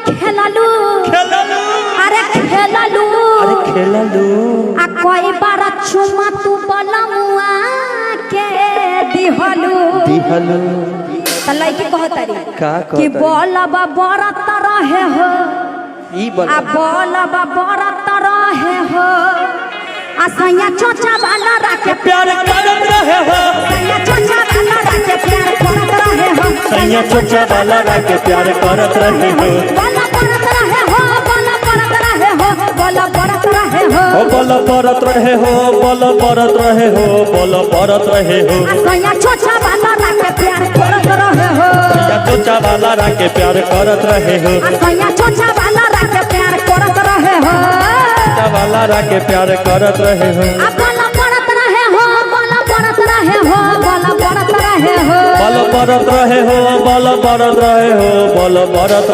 खेललू अरे खेललू आ कोई बार चुमा तू बलमुआ के दिहलू त लइकी कहतरी कि बोलबा बरत रहे हो आ बोलबा बरत रहे हो आ सैया चोचा वाला राके प्यार करत रहे हो सैया चोचा वाला राके प्यार करत रहे हो सैया चोचा वाला राके प्यार करत रहे हो बोला परत रहे हो बोला परत रहे हो बोला परत रहे हो ओ बोल परत रहे हो बोल परत रहे हो बोल परत रहे हो सैया चोचा वाला राके प्यार करत रहे हो सैया चोचा वाला राके प्यार करत रहे हो सैया चोचा वाला राके प्यार करत रहे हो चोचा वाला राके प्यार करत रहे हो बोला परत रहे हो बोला परत रहे हो बोला परत रहे हो बोल परत रहे हो बोल परत रहे हो बोल परत